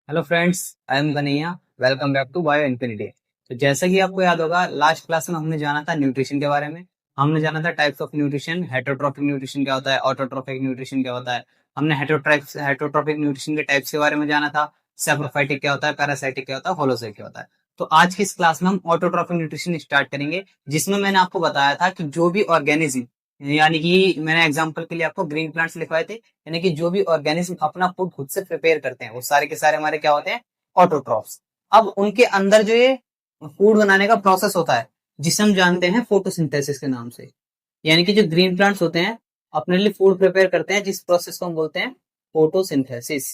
Hello friends, I am Kanhaiya. Welcome back to Bio Infinity. तो जैसा कि आपको याद होगा, लास्ट क्लास में हमने जाना था न्यूट्रिशन के बारे में। हमने जाना था types of nutrition, heterotrophic nutrition क्या होता है, ऑटोट्रॉफिक न्यूट्रिशन क्या होता है। हमने हेटरोट्रॉफिक न्यूट्रिशन के टाइप्स के बारे में जाना था। सैप्रोफाइटिक क्या होता है, पैरासाइटिक क्या होता है, होलोसाइटिक क्या होता है। तो आज की इस क्लास में हम ऑटोट्रॉफिक न्यूट्रिशन स्टार्ट करेंगे, जिसमें मैंने आपको बताया था कि जो भी ऑर्गेनिज्म, यानी कि मैंने एग्जांपल के लिए आपको ग्रीन प्लांट्स लिखवाए थे, यानी कि जो भी ऑर्गेनिज्म अपना फूड खुद से प्रिपेयर करते हैं वो सारे के सारे हमारे क्या होते हैं, ऑटोट्रॉफ्स। अब उनके अंदर जो ये फूड बनाने का प्रोसेस होता है, जिसे हम जानते हैं फोटोसिंथेसिस के नाम से। यानी कि जो ग्रीन प्लांट्स होते हैं अपने लिए फूड प्रिपेयर करते हैं, जिस प्रोसेस को हम बोलते हैं फोटोसिंथेसिस।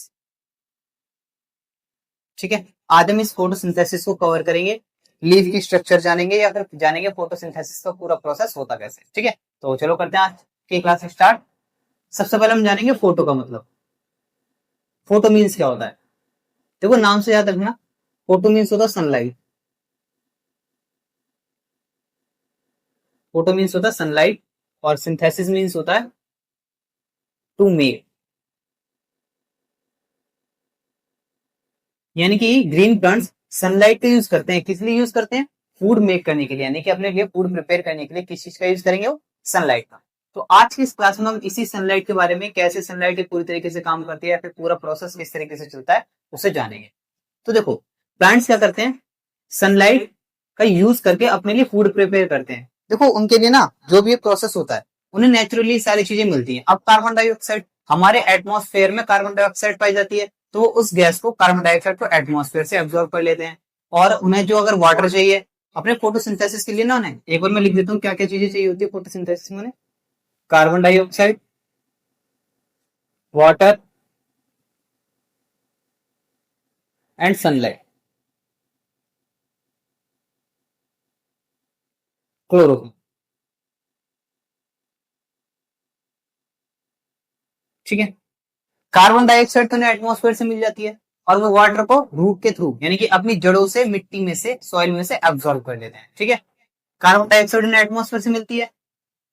ठीक है। आज हम इस फोटोसिंथेसिस को कवर करेंगे, लीफ की स्ट्रक्चर जानेंगे या फिर जानेंगे फोटोसिंथेसिस का पूरा प्रोसेस होता कैसे। ठीक है, तो चलो करते हैं आज की क्लास स्टार्ट। सबसे पहले हम जानेंगे फोटो का मतलब। फोटो मीन्स क्या होता है? देखो, नाम से याद रखना, फोटो मीन्स होता है सनलाइट। फोटो मीन्स होता है सनलाइट, और सिंथेसिस मीन्स होता है टू मेक। यानी कि ग्रीन प्लांट्स सनलाइट का यूज करते हैं, किस लिए यूज करते हैं? फूड मेक करने के लिए, यानी कि अपने लिए फूड प्रिपेयर करने के लिए किस चीज का यूज करेंगे? वो सनलाइट का। तो आज की इस क्लास में हम इसी सनलाइट के बारे में, कैसे सनलाइट पूरी तरीके से काम करती है या फिर पूरा प्रोसेस किस तरीके से चलता है, उसे जानेंगे। तो देखो, प्लांट्स क्या करते हैं, सनलाइट का यूज करके अपने लिए फूड प्रिपेयर करते हैं। देखो, उनके लिए ना जो भी प्रोसेस होता है, उन्हें नेचुरली सारी चीजें मिलती हैं। अब कार्बन डाइऑक्साइड, हमारे एटमॉस्फेयर में कार्बन डाइऑक्साइड पाई जाती है, तो वो उस गैस को, कार्बन डाइऑक्साइड को एटमॉस्फेयर से एब्जॉर्ब कर लेते हैं। और उन्हें जो अगर वाटर चाहिए अपने फोटोसिंथेसिस के लिए ना, उन्हें एक बार मैं लिख देता हूँ क्या क्या चीजें चाहिए होती है फोटोसिंथेसिस में। Carbon dioxide, water and sunlight, chlorophyll. ठीक है। कार्बन डाइऑक्साइड तो उन्हें एटमॉस्फेयर से मिल जाती है, और वो वाटर को रूट के थ्रू, यानी कि अपनी जड़ों से, मिट्टी में से, सॉइल में से एब्जॉर्ब कर लेते हैं। ठीक है। कार्बन डाइऑक्साइड उन्हें एटमॉस्फेयर से मिलती है,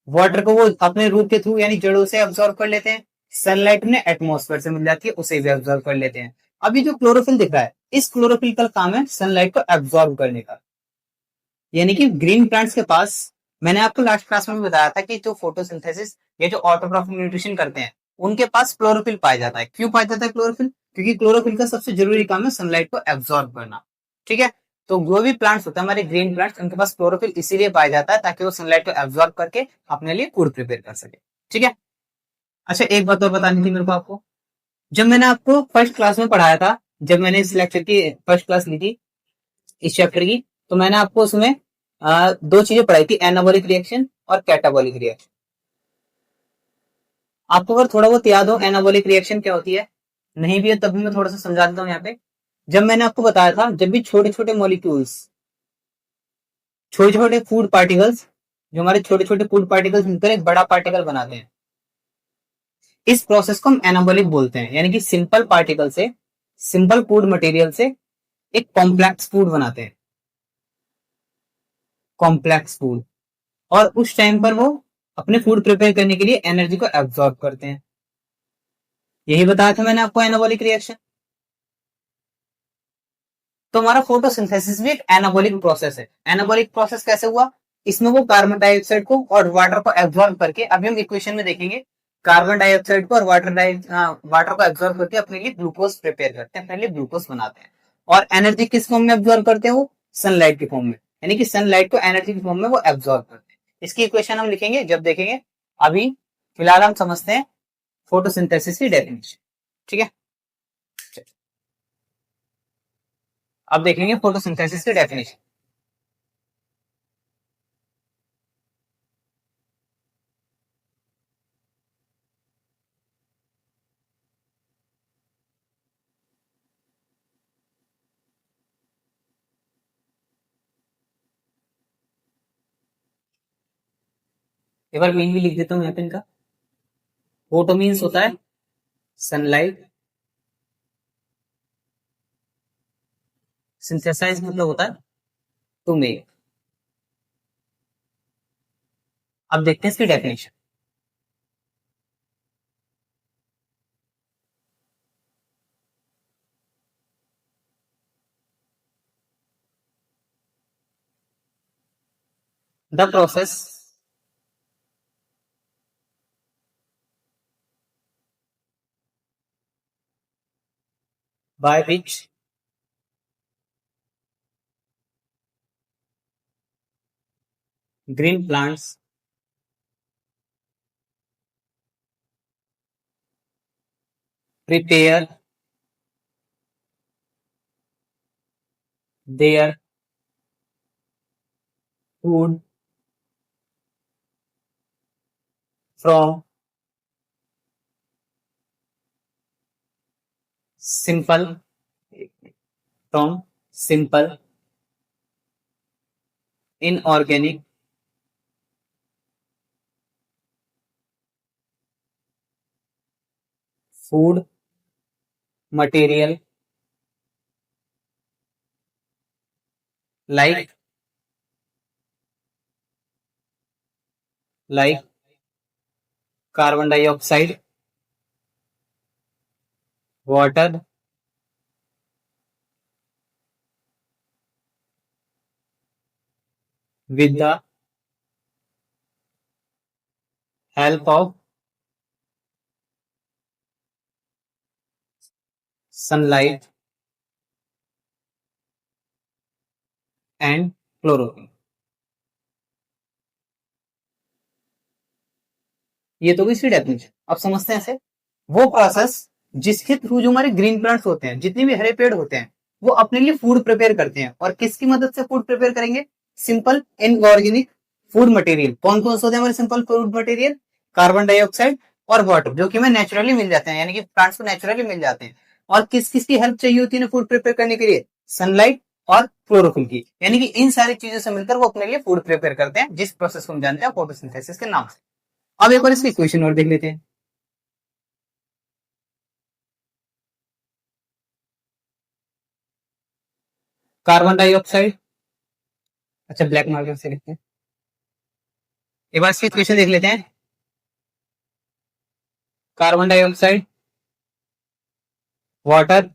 वाटर को वो अपने रूट के थ्रू यानी जड़ों से एब्जॉर्ब कर लेते हैं। सनलाइट उन्हें एटमॉस्फेयर से मिल जाती है, उसे भी एब्जॉर्ब कर लेते हैं। अभी जो क्लोरोफिल दिख रहा है, इस क्लोरोफिल का काम है सनलाइट को एब्जॉर्ब करने का। यानी कि ग्रीन प्लांट्स के पास, मैंने आपको लास्ट क्लास में भी बताया था कि जो फोटोसिंथेसिस, ये जो ऑटोट्रॉफिक न्यूट्रिशन करते हैं, उनके पास क्लोरोफिल पाया जाता है। क्यों पाया जाता है क्लोरोफिल? क्योंकि क्लोरोफिल का सबसे जरूरी काम है सनलाइट को एब्जॉर्ब करना। ठीक है। तो जो भी प्लांट्स होते हैं हमारे ग्रीन प्लांट्स, उनके पास क्लोरोफिल इसीलिए पाया जाता है ताकि वो सनलाइट को एब्जॉर्ब करके अपने लिए फूड प्रिपेयर कर सके। ठीक है। अच्छा, एक बात और बतानी थी मेरे को आपको। जब मैंने आपको फर्स्ट क्लास में पढ़ाया था, जब मैंने इस लेक्चर की फर्स्ट क्लास ली थी इस चैप्टर की, तो मैंने आपको उसमें दो चीजें पढ़ाई थी, एनाबॉलिक रिएक्शन और कैटाबॉलिक रिएक्शन। आपको अगर थोड़ा बहुत याद हो एनाबॉलिक रिएक्शन क्या होती है, नहीं भी है तब भी मैं थोड़ा सा समझा देता हूँ यहाँ पे। जब मैंने आपको बताया था, जब भी छोटे छोटे मॉलिक्यूल्स, छोटे छोटे फूड पार्टिकल्स, जो हमारे छोटे छोटे फूड पार्टिकल्स मिलकर एक बड़ा पार्टिकल बनाते हैं, इस प्रोसेस को हम एनाबॉलिक बोलते हैं। यानी कि सिंपल पार्टिकल से, सिंपल फूड मटेरियल से एक कॉम्प्लेक्स फूड बनाते हैं, कॉम्प्लेक्स फूड। और उस टाइम पर वो अपने फूड प्रिपेयर करने के लिए एनर्जी को एब्जॉर्ब करते हैं। यही बताया था मैंने आपको एनाबॉलिक रिएक्शन। तो हमारा फोटोसिंथेसिस भी एक एनाबॉलिक प्रोसेस है। एनाबॉलिक प्रोसेस कैसे हुआ? इसमें वो कार्बन डाइऑक्साइड को और वाटर को एब्जॉर्ब करके, अभी हम इक्वेशन में देखेंगे, कार्बन डाइऑक्साइड को और वाटर को एब्जॉर्ब करके अपने लिए ग्लूकोज प्रिपेयर करते हैं, अपने लिए ग्लूकोज बनाते हैं। और एनर्जी किस फॉर्म में एब्जॉर्ब करते हैं? वो सनलाइट के फॉर्म में, यानी कि सनलाइट को एनर्जी के फॉर्म में वो एब्जॉर्ब करते हैं। इसकी इक्वेशन हम लिखेंगे जब देखेंगे। अभी फिलहाल हम समझते हैं फोटोसिंथेसिस की डेफिनेशन। ठीक है। अब देखेंगे फोटोसिंथेसिस की डेफिनेशन। एक बार मीन भी लिख देता हूँ यहाँ पे इनका। फोटो मीन्स होता है सनलाइट, सिंथेसाइज मतलब होता है टू मेक। अब देखते हैं इसकी definition. The process by which green plants prepare their food from simple from simple inorganic food material like like carbon dioxide, water, with the help of sunlight and chlorophyll। ये तो भी सी definition. अब समझते हैं इसे। वो प्रोसेस जिसके through जो हमारे ग्रीन प्लांट्स होते हैं, जितने भी हरे पेड़ होते हैं, वो अपने लिए फूड प्रिपेयर करते हैं। और किसकी मदद से फूड प्रिपेयर करेंगे? Simple inorganic food material. कौन कौन से होते हैं हमारे simple food material? Carbon dioxide और वाटर, जो कि हमें नेचुरली मिल जाते हैं, यानी कि प्लांट्स को नेचुरली मिल जाते हैं। और किस किस की हेल्प चाहिए होती है फूड प्रिपेयर करने के लिए? सनलाइट और क्लोरोफिल की। यानी कि इन सारी चीजों से मिलकर वो अपने लिए फूड प्रिपेयर करते हैं, जिस प्रोसेस को हम जानते हैं फोटोसिंथेसिस के नाम से। अब एक बार इसकी इक्वेशन और देख लेते हैं। कार्बन डाइऑक्साइड, अच्छा ब्लैक मार्कर से लिखते हैं। एक बार इसकी इक्वेशन देख लेते हैं। कार्बन डाइऑक्साइड, वाटर,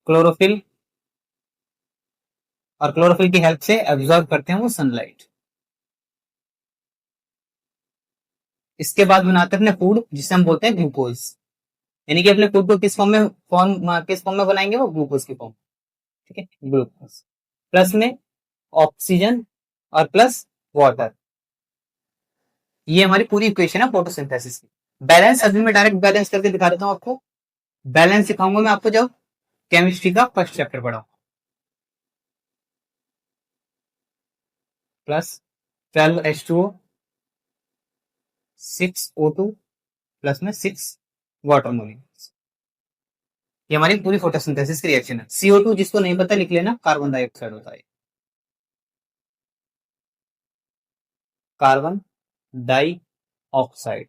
क्लोरोफिल, और क्लोरोफिल की हेल्प से एब्जॉर्ब करते हैं वो सनलाइट। इसके बाद बनाते हैं अपने फूड, जिसे हम बोलते हैं ग्लूकोज। यानी कि अपने फूड को किस फॉर्म में बनाएंगे? वो ग्लूकोज की फॉर्म। ठीक है, ग्लूकोज प्लस में ऑक्सीजन और प्लस वाटर। ये हमारी पूरी इक्वेशन है फोटोसिंथेसिस की। बैलेंस अभी मैं डायरेक्ट बैलेंस करके दिखा देता हूं आपको। बैलेंस सिखाऊंगा मैं आपको जब केमिस्ट्री का फर्स्ट चैप्टर पढ़ाऊं। प्लस 12H2O, 6O2 प्लस में 6 वाटर मोलिक्यूल्स। ये हमारी पूरी फोटोसिंथेसिस की रिएक्शन है। CO2 जिसको नहीं पता लिख लेना, कार्बन डाइऑक्साइड होता है। कार्बन डाइऑक्साइड,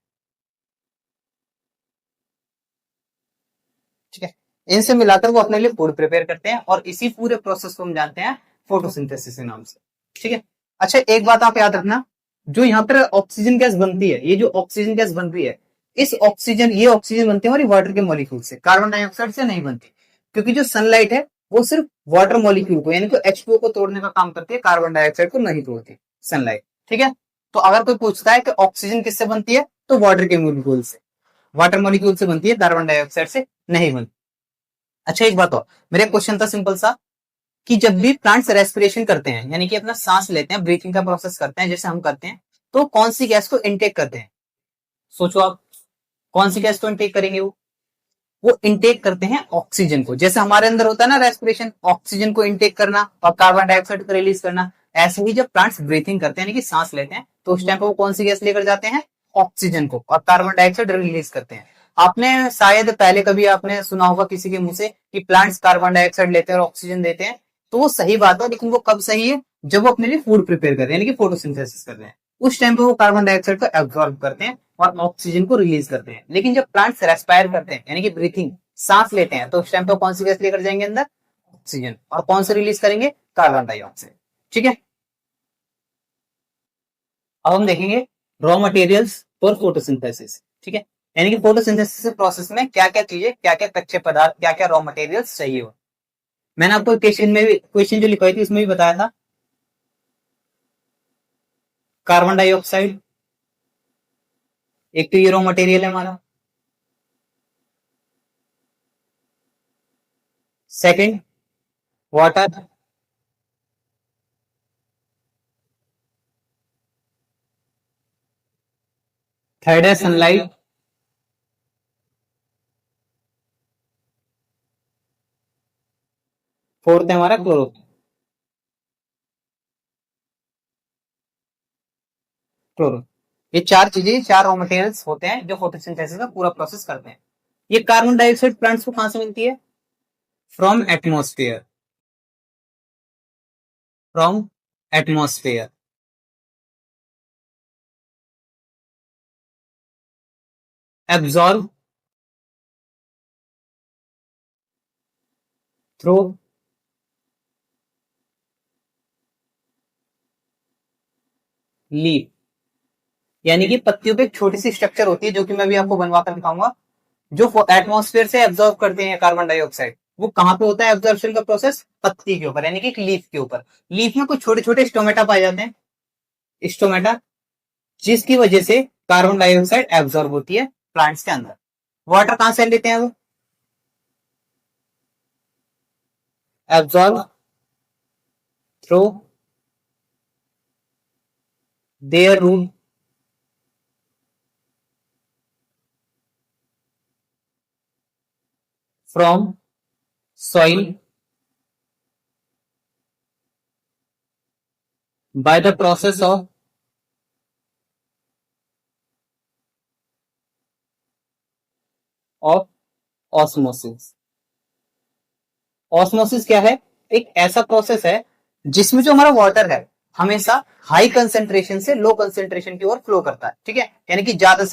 ठीक है। इनसे मिलाकर वो अपने लिए फूड प्रिपेयर करते हैं, और इसी पूरे प्रोसेस को हम जानते हैं फोटोसिंथेसिस के नाम से। ठीक है। अच्छा, एक बात आप याद रखना, जो यहाँ पर ऑक्सीजन गैस बनती है, ये जो ऑक्सीजन गैस बन रही है, ये ऑक्सीजन बनती है हमारी वाटर के मॉलिक्यूल से, कार्बन डाइऑक्साइड से नहीं बनती। क्योंकि जो सनलाइट है वो सिर्फ वाटर मॉलिक्यूल को, यानी कि H2O को तोड़ने का काम करती है, कार्बन डाइऑक्साइड को नहीं तोड़ती सनलाइट। ठीक है। तो अगर कोई पूछता है कि ऑक्सीजन किससे बनती है, तो वाटर के मॉलिक्यूल से, वाटर मॉलिक्यूल से बनती है, कार्बन डाइऑक्साइड से नहीं बनती। अच्छा, एक बात और, मेरा क्वेश्चन था सिंपल सा, कि जब भी प्लांट्स रेस्पिरेशन करते हैं, यानी कि अपना सांस लेते हैं, ब्रीथिंग का प्रोसेस करते हैं जैसे हम करते हैं, तो कौन सी गैस को इनटेक करते हैं? सोचो आप, कौन सी गैस को इनटेक करेंगे? वो इनटेक करते हैं ऑक्सीजन को। जैसे हमारे अंदर होता है ना रेस्पिरेशन, ऑक्सीजन को इनटेक करना और कार्बन डाइऑक्साइड को रिलीज करना, ऐसे ही जब प्लांट्स ब्रीथिंग करते हैं, यानी कि सांस लेते हैं, तो उस टाइम पे वो कौन सी गैस लेकर जाते हैं? ऑक्सीजन को, और कार्बन डाइऑक्साइड रिलीज करते हैं। आपने शायद पहले कभी आपने सुना होगा किसी के मुंह से कि प्लांट्स कार्बन डाइऑक्साइड लेते हैं और ऑक्सीजन देते हैं, तो वो सही बात है, लेकिन वो कब सही है? जब वो अपने लिए फूड प्रिपेयर कर रहे हैं, यानी कि फोटोसिंथेसिस कर रहे हैं, उस टाइम पे वो कार्बन डाइऑक्साइड को एब्जॉर्ब करते हैं और ऑक्सीजन को रिलीज करते हैं। लेकिन जब प्लांट्स रेस्पायर करते हैं, यानी कि ब्रीथिंग, सांस लेते हैं, तो उस टाइम पे कौन सी गैस लेकर जाएंगे अंदर? ऑक्सीजन। और कौन से रिलीज करेंगे? Carbon dioxide. ठीक है। अब हम देखेंगे रॉ मटेरियल्स फॉर फोटोसिंथेसिस। ठीक है, यानी कि फोटोसिंथेसिस प्रोसेस में क्या क्या चीजें, क्या क्या कच्चे पदार्थ, क्या क्या रॉ मटेरियल्स चाहिए हो। मैंने आपको क्वेश्चन जो लिखवाई थी उसमें भी बताया था। कार्बन डाइऑक्साइड एक तो ये रॉ मटेरियल है हमारा, सेकंड वाटर, थर्ड है सनलाइट, फोर्थ है हमारा क्लोरोफिल। क्लोरो ये चार चीजें, चार रॉ मटेरियल्स होते हैं जो फोटोसिंथेसिस का पूरा प्रोसेस करते हैं। ये कार्बन डाइऑक्साइड प्लांट्स को कहां से मिलती है? From atmosphere, from atmosphere. Absorb through leaf, यानी कि पत्तियों पे एक छोटी सी स्ट्रक्चर होती है जो कि मैं भी आपको बनवा कर दिखाऊंगा, जो एटमॉस्फेयर से एब्जॉर्ब करते हैं कार्बन डाइऑक्साइड। वो कहां पे होता है एब्जॉर्प्शन का प्रोसेस? पत्ती के ऊपर, यानी कि लीफ के ऊपर। लीफ में कुछ छोटे छोटे स्टोमेटा पाए जाते हैं, स्टोमेटा, जिसकी वजह से कार्बन डाइऑक्साइड एब्जॉर्ब होती है प्लांट्स के अंदर। वाटर कहां से लेते हैं वो? Absorb through their root from soil by the process of osmosis। Osmosis क्या है? एक ऐसा प्रोसेस है जिसमें जो हमारा वाटर है हमेशा हाई कंसेंट्रेशन से लो कंसेंट्रेशन की ओर फ्लो करता है, ठीक है, यानी कि ज्यादा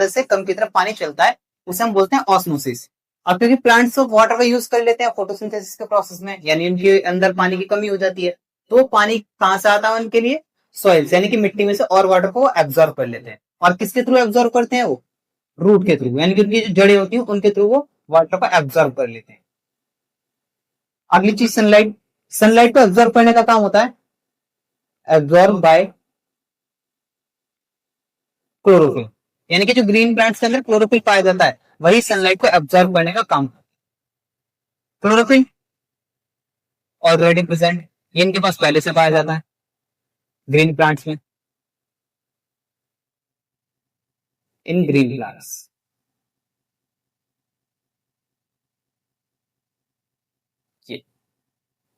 से कम की तरफ पानी चलता है, उसे हम बोलते हैं ऑस्मोसिस। अब क्योंकि प्लांट्स तो वाटर का यूज कर लेते हैं फोटोसिंथेसिस के प्रोसेस में, यानी उनके अंदर पानी की कमी हो जाती है, तो वो पानी कहां से आता है उनके लिए? सॉइल, यानी कि मिट्टी में से, और वाटर को एब्जॉर्ब कर लेते हैं। और किसके थ्रू एब्जॉर्ब करते हैं वो? रूट के थ्रू, यानी कि उनकी जो जड़ें होती हैं उनके थ्रू वो वाटर को एब्जॉर्ब कर लेते हैं। अगली चीज सनलाइट। सनलाइट को एब्जॉर्ब करने का काम होता है एब्जॉर्ब बाय क्लोरोफिल, यानी कि जो ग्रीन प्लांट्स के अंदर क्लोरोफिल पाया जाता है वही सनलाइट को एब्जॉर्ब करने का काम। क्लोरोफिल ऑलरेडी प्रेजेंट, ये इनके पास पहले से पाया जाता है ग्रीन प्लांट्स में, इन ग्रीन प्लांट्स।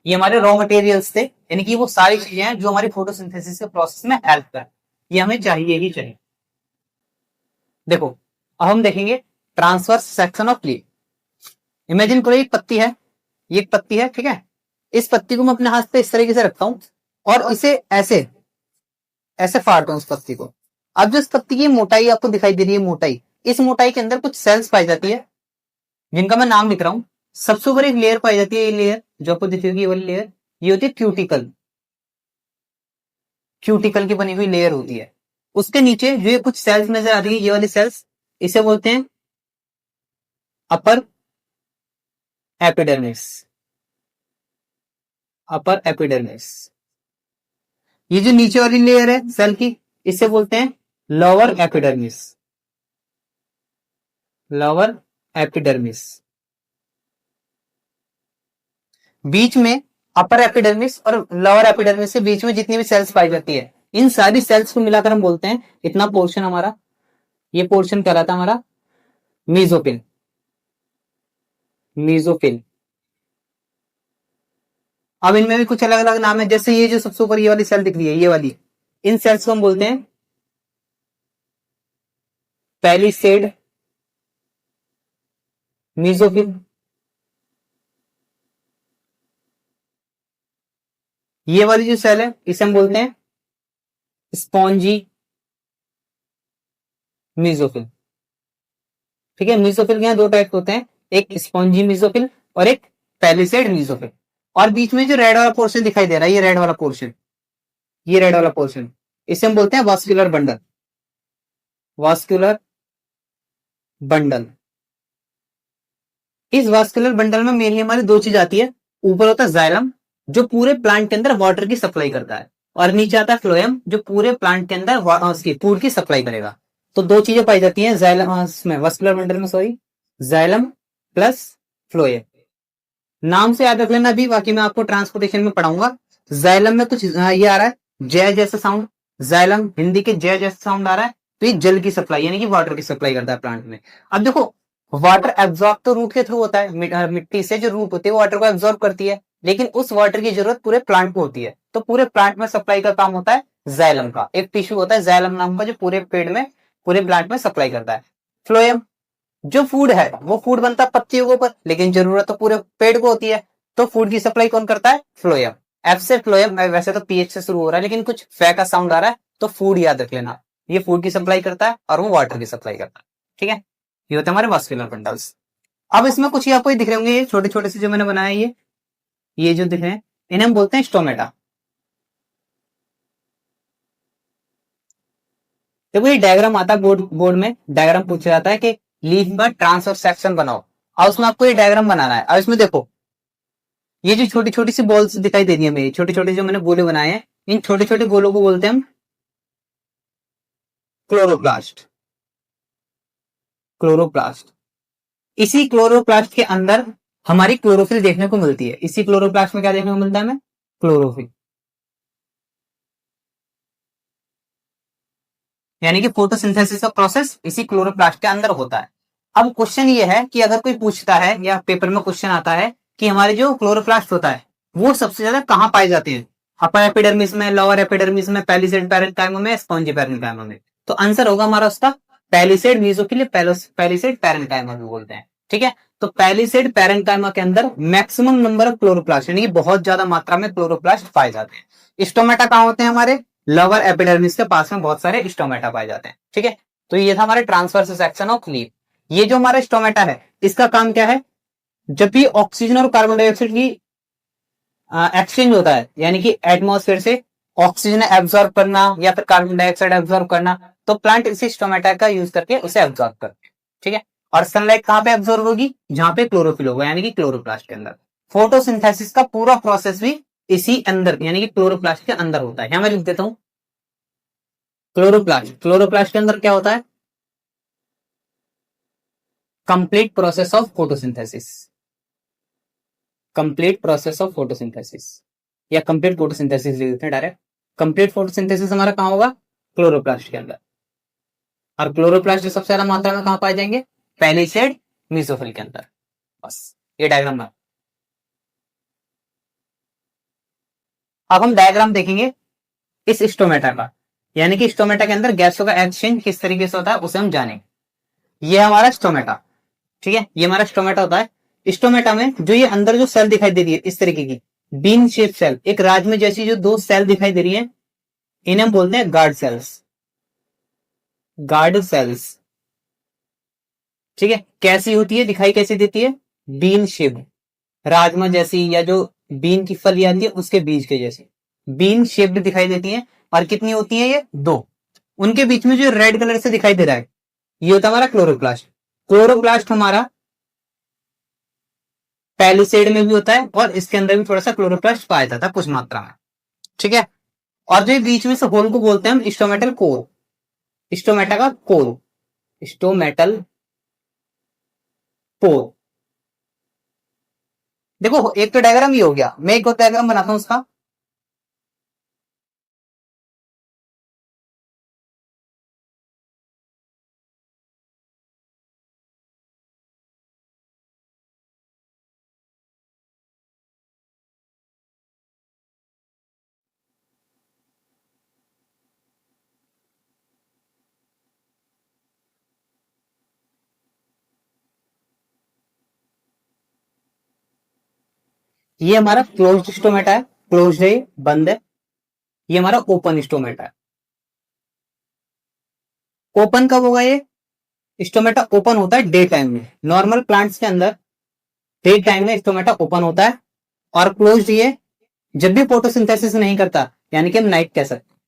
ये हमारे रॉ मटेरियल्स थे, यानी कि वो सारी चीजें हैं जो हमारी फोटोसिंथेसिस के प्रोसेस में हेल्प कर, ये हमें चाहिए ही चाहिए। देखो अब हम देखेंगे transverse section of leaf. Imagine करो एक पत्ती है, ये एक पत्ती है, ठीक है, इस पत्ती को मैं अपने हाथ पे इस तरीके से रखता हूं और इसे ऐसे ऐसे फाड़ता हूं उस पत्ती को। अब जो इस पत्ती की मोटाई आपको दिखाई दे रही है, मोटाई, इस मोटाई के अंदर कुछ सेल्स पाई जाती है जिनका मैं नाम लिख रहा हूं। सबसे ऊपर एक लेयर पाई जाती है, ये लेयर जो आपको दिखी होगी, ये वाली लेयर, ये होती है क्यूटिकल। क्यूटिकल की बनी हुई लेयर होती है। उसके नीचे जो ये कुछ सेल्स नजर आ रही है, ये वाली सेल्स, इसे बोलते हैं अपर एपिडर्मिस। Upper epidermis. ये जो नीचे वाली लेयर है सेल की, इसे बोलते हैं लोअर एपिडर्मिस। Lower epidermis. बीच में अपर एपिडर्मिस और लोअर एपिडर्मिस के बीच में जितनी भी सेल्स पाई जाती है, इन सारी सेल्स को मिलाकर हम बोलते हैं, इतना पोर्शन हमारा, ये पोर्शन कहलाता है हमारा मीजोफिल। मीजोफिल। अब इनमें भी कुछ अलग अलग नाम है, जैसे ये जो सबसे ऊपर ये वाली सेल दिख रही है, ये वाली, इन सेल्स को हम बोलते हैं पैलिसेड मीजोफिल। ये वाली जो सेल है इसे हम बोलते हैं स्पॉन्जी मीजोफिल। ठीक है, मीजोफिल के यहाँ दो टाइप होते हैं, एक स्पॉन्जी मीजोफिल और एक पैलिसेड मीजोफिल। और बीच में जो रेड वाला पोर्शन दिखाई दे रहा है, ये रेड वाला पोर्शन, ये रेड वाला पोर्शन, इसे हम बोलते हैं वास्कुलर बंडल। Vascular bundle. इस वास्कुलर बंडल में मेनली हमारी दो चीज आती है, ऊपर होता है जाइलम जो पूरे प्लांट के अंदर वाटर की सप्लाई करता है, और नीचे आता है फ्लोएम जो पूरे प्लांट के अंदर उसकी फूड की सप्लाई करेगा। तो दो चीजें पाई जाती हैं जाइलम में, वस्कुलर बंडल में, सॉरी, जाइलम प्लस फ्लोएम। नाम से याद रख लेना भी, बाकी मैं आपको ट्रांसपोर्टेशन में पढ़ाऊंगा। जाइलम में कुछ ये आ रहा है जय जैसा साउंड, जाइलम हिंदी के जय जैसा साउंड आ रहा है, तो ये जल की सप्लाई यानी कि वाटर की सप्लाई करता है प्लांट में। अब देखो वाटर एब्जॉर्ब तो रूट के थ्रू होता है, मिट्टी से जो रूट होती है वाटर को एब्जॉर्ब करती है, लेकिन उस वाटर की जरूरत पूरे प्लांट को होती है, तो पूरे प्लांट में सप्लाई का काम होता है जाइलम का। एक टिश्यू होता है जाइलम नाम का जो पूरे पेड़ में, पूरे प्लांट में सप्लाई करता है। फ्लोएम जो फूड है वो फूड बनता है पत्तियों के ऊपर, लेकिन जरूरत तो पूरे पेड़ को होती है, तो फूड की सप्लाई कौन करता है? फ्लोएम। एफ से फ्लोएम, वैसे तो पीएच से शुरू हो रहा है लेकिन कुछ फै का साउंड आ रहा है, तो फूड याद रख लेना। ये फूड की सप्लाई करता है और वो वाटर की सप्लाई करता है। ठीक है, ये होते हैं हमारे वास्कुलर बंडल्स। अब इसमें कुछ ये आपको दिख रहे होंगे, ये छोटे छोटे से जो मैंने बनाए, ये जो दिख रहे हैं इन्हें हम बोलते हैं स्टोमेटा। देखो ये डायग्राम आता है बोर्ड में, डायग्राम पूछा जाता है कि लीफ का ट्रांसवर्स सेक्शन बनाओ, और उसमें आपको ये डायग्राम बनाना है। और इसमें देखो ये जो छोटी छोटी सी बॉल्स दिखाई दे रही है मेरी, छोटे छोटे जो मैंने गोले बनाए हैं, इन छोटे छोटे गोलों को बोलते हैं हम क्लोरोप्लास्ट। क्लोरोप्लास्ट, इसी क्लोरोप्लास्ट के अंदर हमारी क्लोरोफिल देखने को मिलती है। इसी क्लोरोप्लास्ट में क्या देखने को मिलता है हमें? क्लोरोफिल, यानी कि फोटोसिंथेसिस का प्रोसेस इसी क्लोरोप्लास्ट के अंदर होता है। अब क्वेश्चन ये है कि अगर कोई पूछता है या पेपर में क्वेश्चन आता है कि हमारे जो क्लोरोप्लास्ट होता है वो सबसे ज्यादा कहाँ पाए जाते हैं? अपर एपिडर्मिस में, लोअर एपिडर्मिस में, पैलिसेड पैरेन्काइमा में, स्पॉन्जी पैरेन्काइमा में। तो आंसर होगा हमारा उसका पैलिसेड मेसोफिल, पैलिसेड पैरेन्काइमा भी बोलते हैं। ठीक है, तो पैलिसेड पैरेन्काइमा के अंदर मैक्सिमम नंबर ऑफ क्लोरोप्लास्ट यानी कि बहुत ज्यादा मात्रा में क्लोरोप्लास्ट पाए जाते हैं। स्टोमेटा कहाँ होते हैं? हमारे लोअर एपिडर्मिस के पास में बहुत सारे स्टोमेटा पाए जाते हैं। ठीक है, तो ये था हमारे ट्रांसवर्स सेक्शन ऑफ लीफ। ये जो हमारा स्टोमेटा है इसका काम क्या है? जब भी ऑक्सीजन और कार्बन डाइऑक्साइड की एक्सचेंज होता है, यानी कि एटमॉस्फेयर से ऑक्सीजन एब्जॉर्ब करना या फिर कार्बन डाइऑक्साइड एब्जॉर्ब करना, तो प्लांट इसी स्टोमेटा का यूज करके उसे एब्जॉर्ब करते हैं। ठीक है, और सनलाइट कहां पे एब्जॉर्ब होगी? जहां पे क्लोरोफिल होगा, यानी कि क्लोरोप्लास्ट के अंदर। फोटोसिंथेसिस का पूरा प्रोसेस भी इसी अंदर यानी कि क्लोरोप्लास्ट के अंदर होता है। यहां मैं लिख देता हूं क्लोरोप्लास्ट। क्लोरोप्लास्ट के अंदर क्या होता है? Complete process of photosynthesis, complete process of photosynthesis, या कंप्लीट फोटोसिंथेसिस लिख देते हैं डायरेक्ट। कंप्लीट फोटोसिंथेसिस हमारा कहां होगा? क्लोरोप्लास्ट के अंदर। और क्लोरोप्लास्ट जो सबसे ज्यादा मात्रा में कहां पाए जाएंगे? पैलिसेड मेसोफिल के अंदर। बस ये डायग्राम में। अब हम डायग्राम देखेंगे इस स्टोमेटा का, यानी कि स्टोमेटा के अंदर गैसों का एक्सचेंज किस तरीके से होता है उसे हम जानेंगे। ये हमारा स्टोमेटा, ठीक है, ये हमारा स्टोमेटा होता है। स्टोमेटा में जो ये अंदर जो सेल दिखाई दे रही है इस तरीके की बीन शेप सेल, एक राजमे जैसी जो दो सेल दिखाई दे रही है, इन्हें हम बोलते हैं गार्ड सेल्स। गार्ड सेल्स, ठीक है, कैसी होती है? दिखाई कैसी देती है? बीन शेप, राजमा जैसी, या जो बीन की फली आती है उसके बीज के जैसी बीन शेप दिखाई देती है। और कितनी होती है? ये दो। उनके बीच में जो रेड कलर से दिखाई दे रहा है ये होता है हमारा क्लोरोप्लास्ट। क्लोरोप्लास्ट हमारा पैलिसेड में भी होता है और इसके अंदर भी थोड़ा सा क्लोरोप्लास्ट पाया जाता है कुछ मात्रा में। ठीक है, और जो बीच में से होल को बोलते हैं हम स्टोमेटल कोर। स्टोमेटा का कोर, स्टोमेटल पोर। देखो एक तो डायग्राम ही हो गया, मैं एक और डायग्राम बनाता हूं उसका। ये हमारा क्लोज्ड स्टोमेटा है, क्लोज्ड है, बंद है। ये हमारा ओपन स्टोमेटा है। ओपन कब होगा? ये स्टोमेटा ओपन होता है डे टाइम में। नॉर्मल प्लांट्स के अंदर डे टाइम में स्टोमेटा ओपन होता है, और क्लोज्ड ये जब भी फोटोसिंथेसिस नहीं करता, यानी कि हम नाइट कह सकते हैं,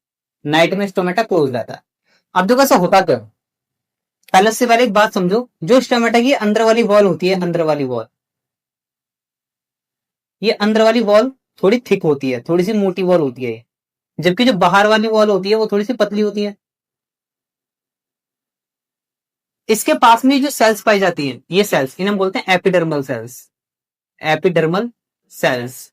नाइट में स्टोमेटा क्लोज रहता है। अब देखो ऐसा होता क्या, पहले से पहले एक बात समझो, जो स्टोमेटा की अंदर वाली वॉल होती है, अंदर वाली वॉल, ये अंदर वाली वॉल थोड़ी थिक होती है, थोड़ी सी मोटी वॉल होती है, जबकि जो बाहर वाली वॉल होती है वो थोड़ी सी पतली होती है। इसके पास में जो सेल्स पाई जाती हैं, ये सेल्स इन्हें हम बोलते हैं एपिडर्मल सेल्स। एपिडर्मल सेल्स,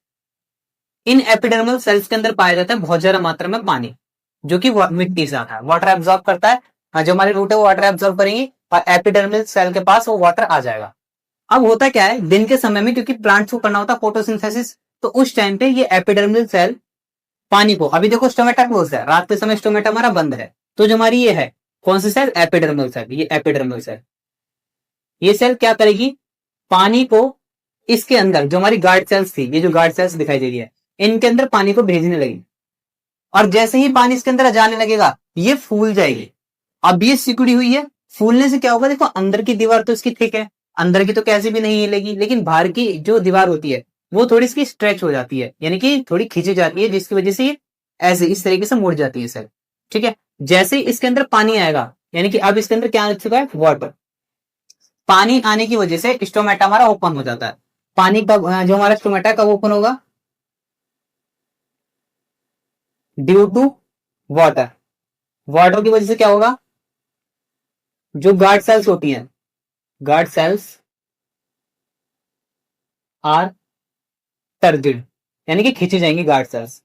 इन एपिडर्मल सेल्स के अंदर पाया जाता है बहुत ज्यादा मात्रा में पानी, जो कि मिट्टी से आता है, वाटर एब्जॉर्ब करता है। जो हमारी रूट है वो वाटर एब्जॉर्ब करेंगी और एपिडर्मल सेल के पास वो वाटर आ जाएगा। अब होता क्या है, दिन के समय में क्योंकि प्लांट्स को करना होता है फोटोसिंथेसिस, तो उस टाइम पे ये एपिडर्मल सेल पानी को, अभी देखो स्टोमेटा क्लोज है, रात के समय स्टोमेटा हमारा बंद है, तो जो हमारी ये है कौन सी सेल, एपिडर्मल सेल, ये एपिडर्मल सेल, ये सेल क्या करेगी, पानी को इसके अंदर, जो हमारी गार्ड सेल्स थी, ये जो गार्ड सेल्स दिखाई दे रही है, इनके अंदर पानी को भेजने लगी। और जैसे ही पानी इसके अंदर जाने लगेगा ये फूल जाएगी। अब ये सिकुड़ी हुई है, फूलने से क्या होगा, देखो अंदर की दीवार तो इसकी थिक है, अंदर की तो कैसे भी नहीं हिलेगी, लेकिन बाहर की जो दीवार होती है वो थोड़ी इसकी स्ट्रेच हो जाती है, यानी कि थोड़ी खींची जाती है, जिसकी वजह से ये ऐसे इस तरीके से मुड़ जाती है सेल। ठीक है, जैसे ही इसके अंदर पानी आएगा, यानी कि अब इसके अंदर क्या आ चुका है, वाटर, पानी आने की वजह से स्टोमेटा हमारा ओपन हो जाता है। पानी कब, जो हमारा स्टोमेटा कब ओपन होगा, ड्यू टू वाटर, वाटर की वजह से क्या होगा, जो गार्ड सेल्स होती हैं, गार्ड सेल्स आर टर्जिड, यानी कि खींची जाएंगी गार्ड सेल्स,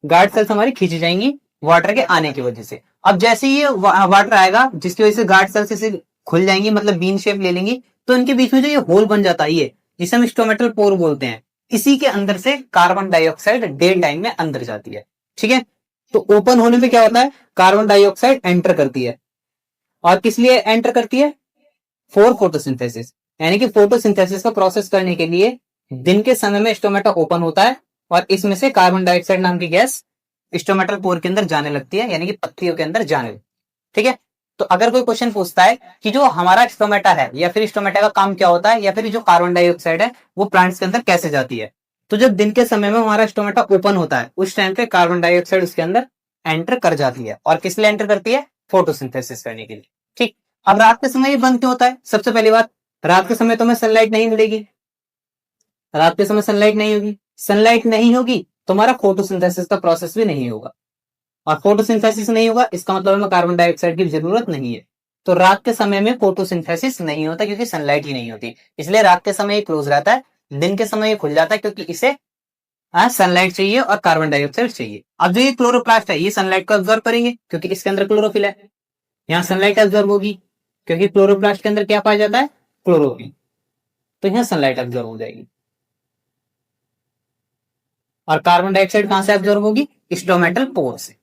गार्ड सेल्स हमारी खींची जाएंगी वाटर के आने की वजह से। अब जैसे ये वाटर आएगा, जिसकी वजह से गार्ड सेल्स इसे खुल जाएंगी, मतलब बीन शेप ले लेंगी, तो इनके बीच में जो ये होल बन जाता है, ये जिसे हम स्टोमेटल पोर बोलते हैं, इसी के अंदर से कार्बन डाइऑक्साइड डे टाइम में अंदर जाती है। ठीक है, तो ओपन होने पे क्या होता है, कार्बन डाइऑक्साइड एंटर करती है, और किस लिए एंटर करती है, फॉर फोटोसिंथेसिस, यानी कि फोटोसिंथेसिस का प्रोसेस करने के लिए दिन के समय में स्टोमेटा ओपन होता है, और इसमें से कार्बन डाइऑक्साइड नाम की गैस स्टोमेटल पोर के अंदर जाने लगती है, यानी कि पत्तियों के अंदर जाने लगती है। ठीक है, तो अगर कोई क्वेश्चन पूछता है कि जो हमारा स्टोमेटा है, या फिर स्टोमेटा का काम क्या होता है, या फिर जो कार्बन डाइऑक्साइड है वो प्लांट्स के अंदर कैसे जाती है, तो जब दिन के समय में हमारा स्टोमेटा ओपन होता है, उस टाइम पे कार्बन डाइऑक्साइड उसके अंदर एंटर कर जाती है, और किस लिए एंटर करती है, फोटोसिंथेसिस करने के लिए। ठीक, अब रात के समय ये बंद क्यों होता है, सबसे पहली बात, रात के समय तो हमें सनलाइट नहीं मिलेगी, रात के समय सनलाइट नहीं होगी, सनलाइट नहीं होगी तो हमारा फोटोसिंथेसिस का प्रोसेस भी नहीं होगा, और फोटोसिंथेसिस नहीं होगा इसका मतलब हमें कार्बन डाइऑक्साइड की जरूरत नहीं है। तो रात के समय में फोटोसिंथेसिस नहीं होता क्योंकि सनलाइट ही नहीं होती, इसलिए रात के समय ये क्लोज रहता है, दिन के समय ये खुल जाता है क्योंकि इसे सनलाइट चाहिए और कार्बन डाइऑक्साइड चाहिए। अब जो ये क्लोरोप्लास्ट है ये सनलाइट को ऑब्जर्व करेंगे क्योंकि इसके अंदर क्लोरोफिल है, यहाँ सनलाइट ऑब्जर्व होगी क्योंकि क्लोरोप्लास्ट के अंदर क्या पाया जाता है, क्लोरोफिल, तो यहाँ सनलाइट ऑब्जर्व हो जाएगी। और कार्बन डाइऑक्साइड कहां से ऑब्जर्व होगी, स्टोमेटल पोर से।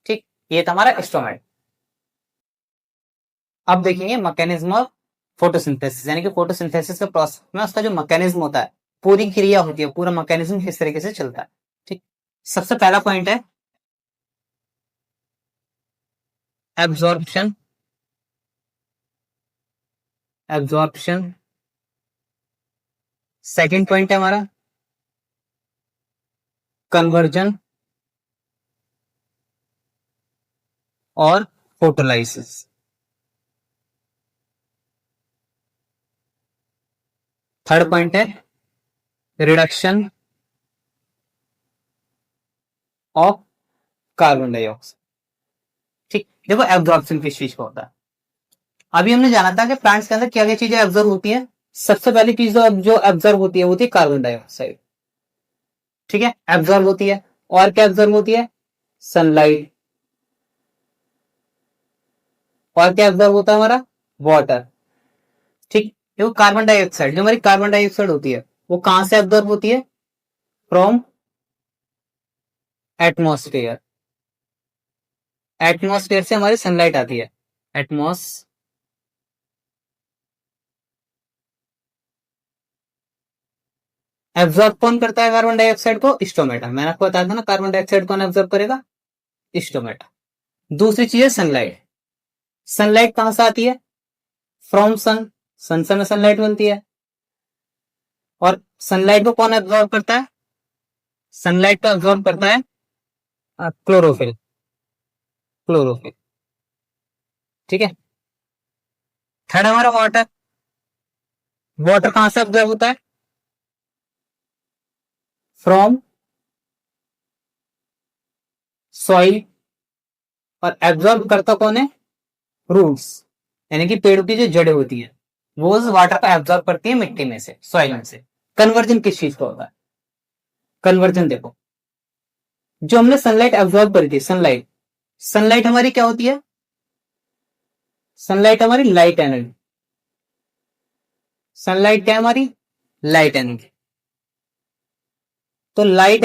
ठीक, ये था हमारा स्टोमेट। अब देखेंगे मैकेनिज्म ऑफ फोटोसिंथेसिस, यानी कि फोटोसिंथेसिस का प्रोसेस में उसका जो मैकेनिज्म होता है, पूरी क्रिया होती है, पूरा मैकेनिज्म किस तरीके से चलता है। ठीक, सबसे पहला पॉइंट है एब्जॉर्प्शन, एब्जॉर्प्शन, सेकंड पॉइंट है हमारा कन्वर्जन और फोटोलाइसिस। थर्ड पॉइंट है रिडक्शन ऑफ कार्बन डाइऑक्साइड। ठीक, देखो एब्जॉर्प्शन किस चीज का होता है, अभी हमने जाना था कि प्लांट्स के अंदर क्या क्या चीजें ऑब्जर्व होती है, सबसे पहली चीज जो ऑब्जर्व होती है वो होती है कार्बन डाइऑक्साइड। ठीक है, ऑब्जर्व होती है, और क्या ऑब्जर्व होती है, सनलाइट, और क्या ऑब्जर्व होता है हमारा, वाटर। ठीक, देखो कार्बन डाइऑक्साइड, जो हमारी कार्बन डाइऑक्साइड होती है वो कहां से ऑब्जर्व होती है, फ्रॉम एटमोस्फेयर, एटमोस्फेयर से हमारी सनलाइट आती है, एटमोस, एब्जॉर्ब कौन करता है कार्बन डाइऑक्साइड को, स्टोमेटा, मैंने आपको बताया था ना कार्बन डाइऑक्साइड कौन एब्जॉर्ब करेगा, स्टोमेटा। दूसरी चीज है सनलाइट, सनलाइट कहां से आती है, फ्रॉम सन, सन से सनलाइट बनती है, और सनलाइट को कौन एब्जॉर्ब करता है, सनलाइट को एब्जॉर्ब करता है क्लोरोफिल, क्लोरोफिल। ठीक है, थर्ड हमारा वाटर, वाटर कहां से ऑब्जर्व होता है, फ्रॉम सॉइल, और एब्जॉर्ब करता कौन है? रूट्स, यानी कि पेड़ की जो जड़ें होती है वो उस वाटर को एब्जॉर्ब करती है मिट्टी में से, सॉइल में से। कन्वर्जन किस चीज का होता है? कन्वर्जन देखो, जो हमने सनलाइट एब्जॉर्ब करी थी, सनलाइट, सनलाइट हमारी क्या होती है? सनलाइट हमारी लाइट एनर्जी। सनलाइट क्या है हमारी? Light energy. तो लाइट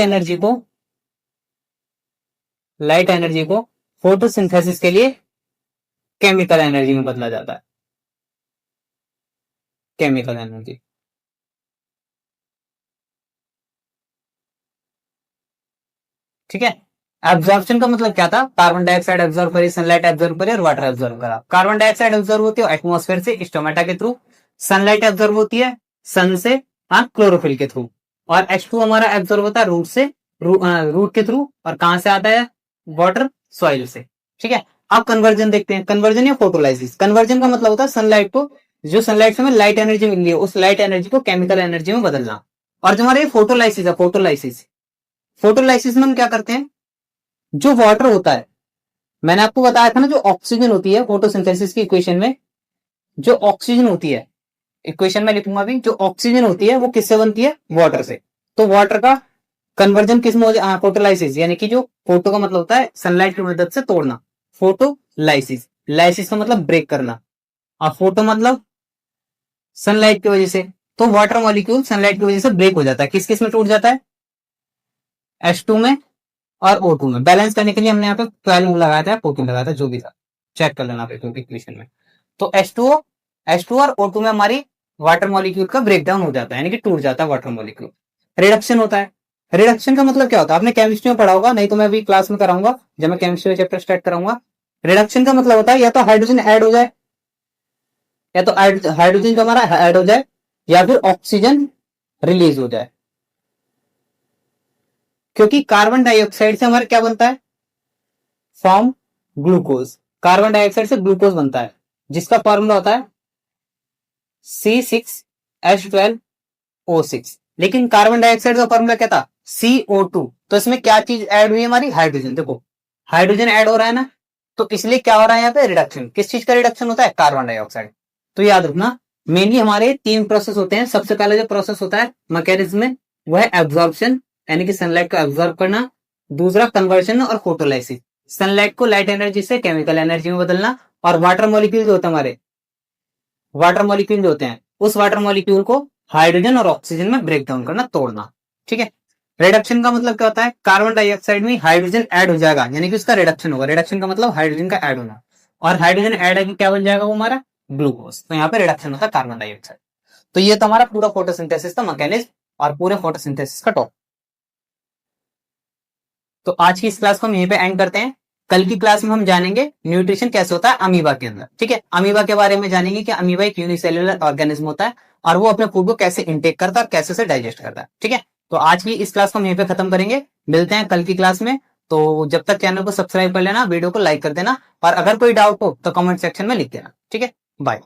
एनर्जी को फोटोसिंथेसिस के लिए केमिकल एनर्जी में बदला जाता है, केमिकल एनर्जी। ठीक है। एब्जॉर्प्शन का मतलब क्या था? कार्बन डाइऑक्साइड एब्जॉर्ब करी, सनलाइट एब्जॉर्ब करी और वाटर एब्जॉर्ब करा। कार्बन डाइऑक्साइड एब्जॉर्ब होती है एटमॉस्फेयर से, स्टोमेटा के थ्रू। सनलाइट एब्जॉर्ब होती है सन से, क्लोरोफिल के थ्रू। और H2 हमारा एब्जॉर्ब होता है रूट से, रूट के थ्रू। और कहां से आता है? वाटर, सॉइल से। ठीक है। अब कन्वर्जन देखते हैं। कन्वर्जन या फोटोलाइसिस। कन्वर्जन का मतलब होता है सनलाइट को, जो सनलाइट से हमें लाइट एनर्जी मिल रही है, उस लाइट एनर्जी को केमिकल एनर्जी में बदलना। और जो हमारे फोटोलाइसिस है, फोटोलाइसिस, फोटोलाइसिस में हम क्या करते हैं? जो वाटर होता है, मैंने आपको बताया था ना, जो ऑक्सीजन होती है फोटोसिंथेसिस की इक्वेशन में, जो ऑक्सीजन होती है, इक्वेशन में लिखूंगा अभी, जो ऑक्सीजन होती है वो किससे बनती है? वाटर से। तो वाटर का कन्वर्जन किस में? फोटोलाइसिस, यानी कि जो फोटो का मतलब होता है सनलाइट की मदद से तोड़ना, फोटोलाइसिस। लाइसिस का मतलब ब्रेक करना, और फोटो मतलब सनलाइट की वजह से। तो वाटर मॉलिक्यूल सनलाइट की वजह से ब्रेक हो जाता है। किस किस में टूट जाता है? H2 में और O2 में। बैलेंस करने के लिए हमने यहाँ पे 12 लगाया था, 14 लगाया था, जो भी था, चेक कर लेना इक्वेशन में। तो H2 और O2 में हमारी वाटर मॉलिक्यूल का ब्रेकडाउन हो जाता है, यानी कि टूट जाता है वाटर मॉलिक्यूल। रिडक्शन होता है। रिडक्शन का मतलब क्या होता है? आपने केमिस्ट्री में पढ़ा होगा, नहीं तो मैं अभी क्लास में कराऊंगा जब मैं केमिस्ट्री में चैप्टर स्टार्ट कराऊंगा। रिडक्शन का मतलब होता है या तो हाइड्रोजन ऐड हो जाए, या तो हाइड्रोजन जो हमारा ऐड हो जाए, या फिर ऑक्सीजन रिलीज हो जाए। क्योंकि कार्बन डाइऑक्साइड से हमारा क्या बनता है? Form glucose. कार्बन डाइऑक्साइड से ग्लूकोज बनता है, जिसका फॉर्मूला होता है C6H12O6। लेकिन कार्बन डाइऑक्साइड का फॉर्मूला क्या था? CO2। तो इसमें क्या चीज ऐड हुई है हमारी? हाइड्रोजन। देखो हाइड्रोजन ऐड हो रहा है ना, तो इसलिए क्या हो रहा है यहाँ पे? रिडक्शन। किस चीज का रिडक्शन होता है? Carbon dioxide. तो याद रखना, मेनली हमारे 3 प्रोसेस होते हैं। सबसे पहले जो प्रोसेस होता है मैकेनिज्म में, वह है एब्जॉर्प्शन, यानी कि सनलाइट को एब्जॉर्ब करना। दूसरा कन्वर्जन और फोटोलाइसिस, सनलाइट को लाइट एनर्जी से केमिकल एनर्जी में बदलना। और वाटर मॉलिक्यूल जो होते हैं हमारे, वाटर मॉलिक्यूल जो होते हैं, उस वाटर मॉलिक्यूल को हाइड्रोजन और ऑक्सीजन में ब्रेक डाउन करना, तोड़ना। ठीक है। रिडक्शन का मतलब क्या होता है? कार्बन डाइऑक्साइड में हाइड्रोजन ऐड हो जाएगा, यानी कि उसका रिडक्शन होगा। रिडक्शन का मतलब हाइड्रोजन का ऐड होना, और हाइड्रोजन ऐड आके क्या बन जाएगा? वो हमारा ग्लूकोज। तो यहाँ पे रिडक्शन होता है कार्बन डाइऑक्साइड। तो ये तो हमारा पूरा फोटोसिंथेसिस का मैकेनिज्म और पूरे फोटोसिंथेसिस का टॉपिक। तो आज की इस क्लास को हम यहीं पे एंड करते हैं। कल की क्लास में हम जानेंगे न्यूट्रिशन कैसे होता है अमीबा के अंदर। ठीक है। अमीबा के बारे में जानेंगे कि अमीबा एक यूनिसेल्युलर ऑर्गेनिज्म होता है, और वो अपने फूड को कैसे इंटेक करता है और कैसे उसे डाइजेस्ट करता है। ठीक है। तो आज की इस क्लास को हम यहीं पे खत्म करेंगे। मिलते हैं कल की क्लास में। तो जब तक चैनल को सब्सक्राइब कर लेना, वीडियो को लाइक कर देना, और अगर कोई डाउट हो तो कमेंट सेक्शन में लिख देना। ठीक है। बाय।